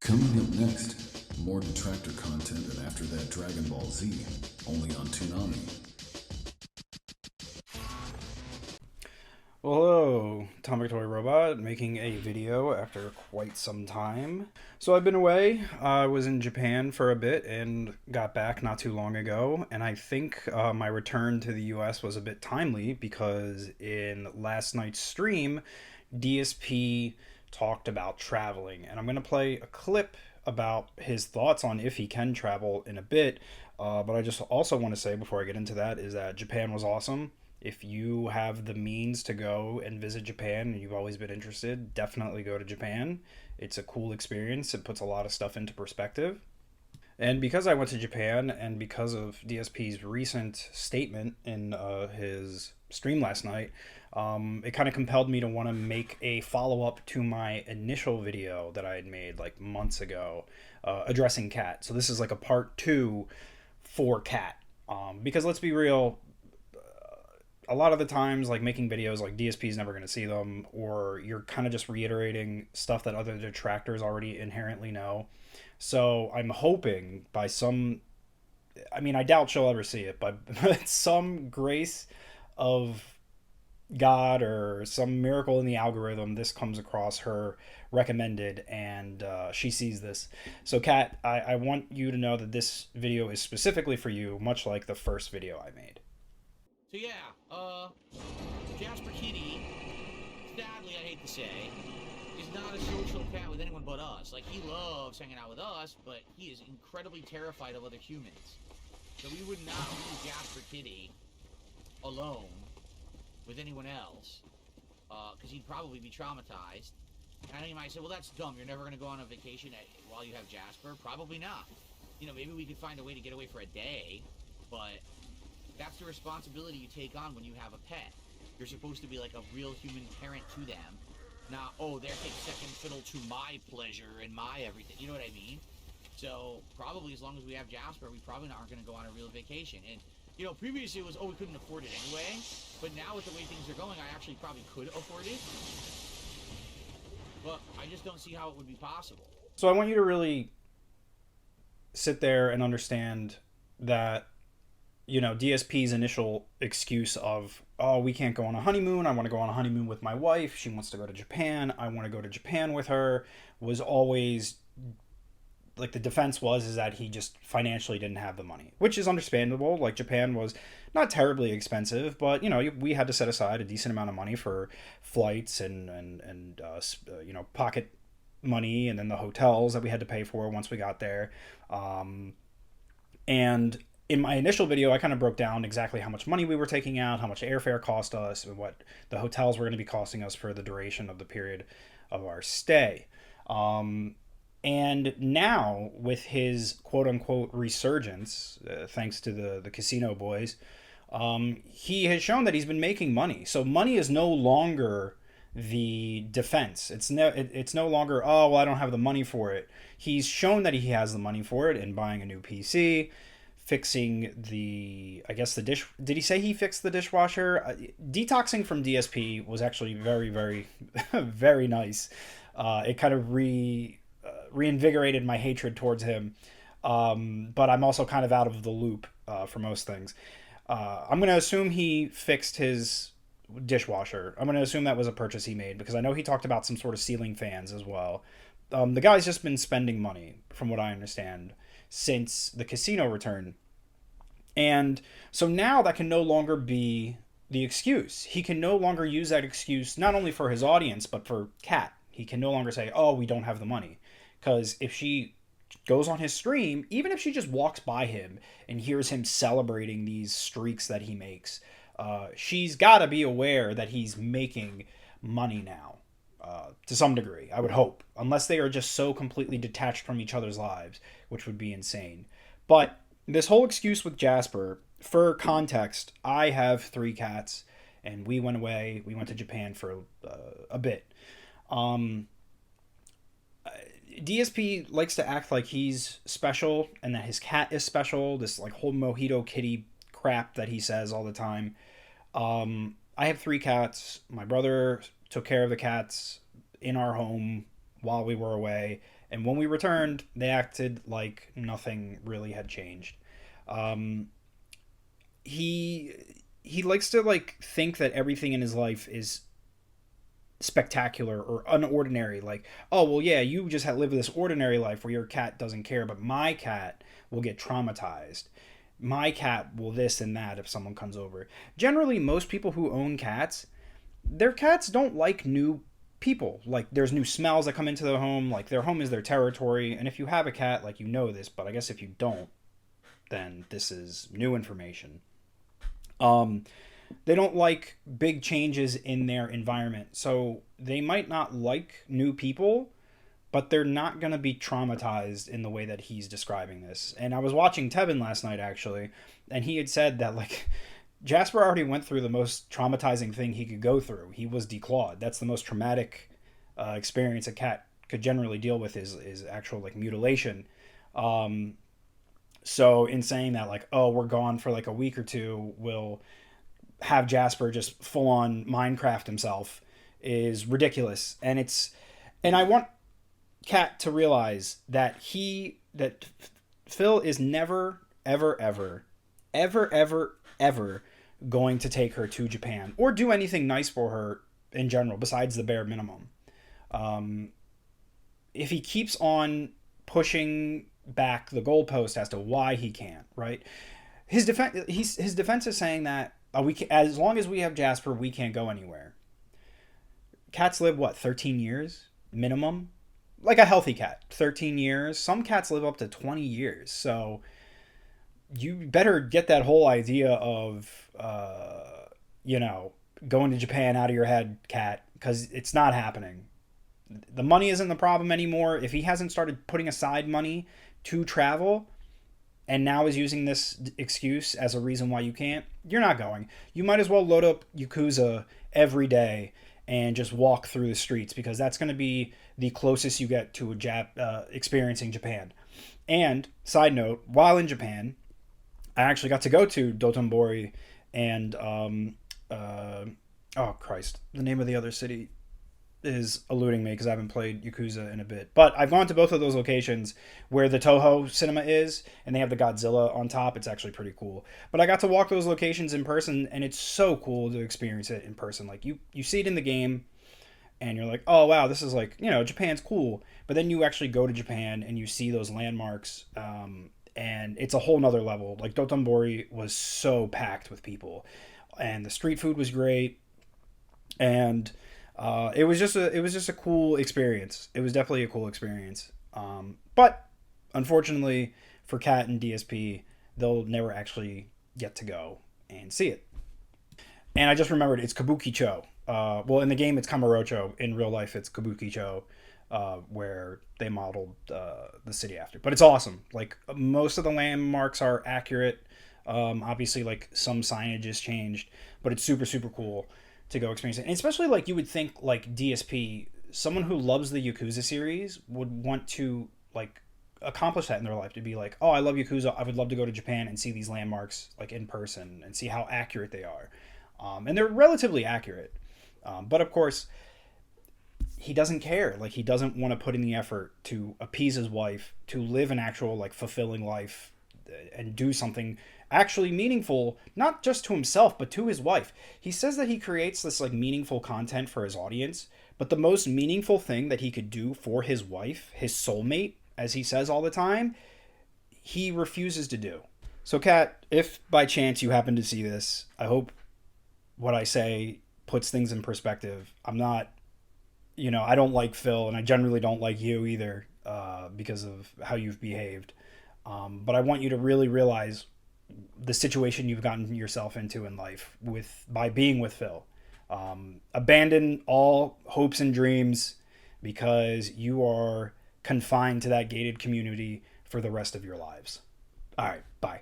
Coming up next, more detractor content and after that Dragon Ball Z, only on Toonami. Well, hello, Atomic Toy Robot, making a video after quite some time. So I've been away. I was in Japan for a bit and got back not too long ago. And I think my return to the US was a bit timely because in last night's stream, DSP talked about traveling. And I'm going to play a clip about his thoughts on if he can travel in a bit. But I just also want to say before I get into that is that Japan was awesome. If you have the means to go and visit Japan and you've always been interested, definitely go to Japan. It's a cool experience. It puts a lot of stuff into perspective. And because I went to Japan and because of DSP's recent statement in his stream last night, it kind of compelled me to want to make a follow up to my initial video that I had made like months ago addressing Khet. So this is like a part two for Khet. Because let's be real, a lot of the times, like making videos, like DSP is never going to see them, or you're kind of just reiterating stuff that other detractors already inherently know. So I'm hoping by some, I mean, I doubt she'll ever see it, but some grace of God or some miracle in the algorithm, this comes across her recommended and she sees this. So, Kat, I want you to know that this video is specifically for you, much like the first video I made. So yeah, Jasper Kitty, sadly I hate to say, is not a social cat with anyone but us. Like, he loves hanging out with us, but he is incredibly terrified of other humans. So we would not leave Jasper Kitty alone with anyone else, because he'd probably be traumatized. And I know you might say, well, that's dumb. You're never going to go on a vacation while you have Jasper. Probably not. You know, maybe we could find a way to get away for a day, but that's the responsibility you take on when you have a pet. You're supposed to be like a real human parent to them. Not, oh, they're taking second fiddle to my pleasure and my everything. You know what I mean? So probably as long as we have Jasper, we probably aren't going to go on a real vacation. And, you know, previously it was, oh, we couldn't afford it anyway. But now with the way things are going, I actually probably could afford it. But I just don't see how it would be possible. So I want you to really sit there and understand that, you know, DSP's initial excuse of, oh, we can't go on a honeymoon. I want to go on a honeymoon with my wife. She wants to go to Japan. I want to go to Japan with her, was always like the defense was is that he just financially didn't have the money, which is understandable. Like, Japan was not terribly expensive, but you know, we had to set aside a decent amount of money for flights and you know, pocket money, and then the hotels that we had to pay for once we got there. And in my initial video, I kind of broke down exactly how much money we were taking out, how much airfare cost us, and what the hotels were going to be costing us for the duration of the period of our stay. And now, with his quote unquote resurgence, thanks to the casino boys, he has shown that he's been making money. So money is no longer the defense. It's no longer, oh, well, I don't have the money for it. He's shown that he has the money for it in buying a new PC, fixing the, I guess, the dish. Did he say he fixed the dishwasher? Detoxing from DSP was actually very, very, very nice. It kind of reinvigorated my hatred towards him. But I'm also kind of out of the loop for most things. I'm going to assume he fixed his dishwasher. I'm going to assume that was a purchase he made because I know he talked about some sort of ceiling fans as well. The guy's just been spending money, from what I understand, since the casino return. And so now that can no longer be the excuse. He can no longer use that excuse not only for his audience, but for Khet. He can no longer say, oh, we don't have the money. Because if she goes on his stream, even if she just walks by him and hears him celebrating these streaks that he makes, she's got to be aware that he's making money now. To some degree, I would hope, unless they are just so completely detached from each other's lives, which would be insane. But this whole excuse with Jasper, for context, I have 3 cats, and we went away. We went to Japan for a bit. DSP likes to act like he's special and that his cat is special. This like whole Mojito Kitty crap that he says all the time. I have 3 cats. My brother took care of the cats in our home while we were away, And when we returned, they acted like nothing really had changed. Um, he he likes to like think that everything in his life is spectacular or unordinary. Like, oh well, yeah, you just live this ordinary life where your cat doesn't care, but my cat will get traumatized. My cat will this and that if someone comes over. Generally, most people who own cats, their cats don't like new people. Like, there's new smells that come into their home. Like, their home is their territory. And if you have a cat, like, you know this, but I guess if you don't, then this is new information. Um, they don't like big changes in their environment. So they might not like new people, but they're not going to be traumatized in the way that he's describing this. And I was watching Tevin last night, actually, and he had said that, like, Jasper already went through the most traumatizing thing he could go through. He was declawed. That's the most traumatic experience a cat could generally deal with is actual, like, mutilation. Um, so in saying that, like, oh, we're gone for like a week or two, we'll have Jasper just full on Minecraft himself is ridiculous. And I want Cat to realize that Phil is never, ever, ever, ever, ever, ever going to take her to Japan or do anything nice for her in general besides the bare minimum. Um, if he keeps on pushing back the goalpost as to why he can't, right? His defense is saying that we can, as long as we have Jasper, we can't go anywhere. Cats live what, 13 years minimum? Like a healthy cat, 13 years. Some cats live up to 20 years. So you better get that whole idea of you know, going to Japan out of your head, cat, because it's not happening. The money isn't the problem anymore. If he hasn't started putting aside money to travel and now is using this excuse as a reason why you can't, you're not going. You might as well load up Yakuza every day and just walk through the streets, because that's going to be the closest you get to experiencing Japan. And side note, while in Japan, I actually got to go to Dotonbori and oh Christ, the name of the other city is eluding me because I haven't played Yakuza in a bit. But I've gone to both of those locations where the Toho cinema is, and they have the Godzilla on top. It's actually pretty cool. But I got to walk those locations in person, and it's so cool to experience it in person. Like, you see it in the game, and you're like, oh wow, this is like, you know, Japan's cool. But then you actually go to Japan and you see those landmarks, and it's a whole nother level. Like, Dotonbori was so packed with people, and the street food was great, and it was just a cool experience. It was definitely a cool experience. But unfortunately for Cat and DSP, they'll never actually get to go and see it. And I just remembered it's Kabukicho. Well, in the game it's Kamurocho. In real life it's Kabukicho, where they modeled the city after. But it's awesome. Like, most of the landmarks are accurate. Obviously, like, some signage is changed, but it's super, super cool to go experience it. And especially, like, you would think, like, DSP, someone who loves the Yakuza series would want to, like, accomplish that in their life, to be like, oh, I love Yakuza, I would love to go to Japan and see these landmarks, like, in person and see how accurate they are. And they're relatively accurate. But of course, he doesn't care. Like, he doesn't want to put in the effort to appease his wife, to live an actual, like, fulfilling life and do something actually meaningful, not just to himself, but to his wife. He says that he creates this, like, meaningful content for his audience, but the most meaningful thing that he could do for his wife, his soulmate, as he says all the time, he refuses to do. So, Kat, if by chance you happen to see this, I hope what I say puts things in perspective. I'm not, you know, I don't like Phil, and I generally don't like you either, because of how you've behaved. But I want you to really realize the situation you've gotten yourself into in life by being with Phil. Abandon all hopes and dreams, because you are confined to that gated community for the rest of your lives. All right, bye.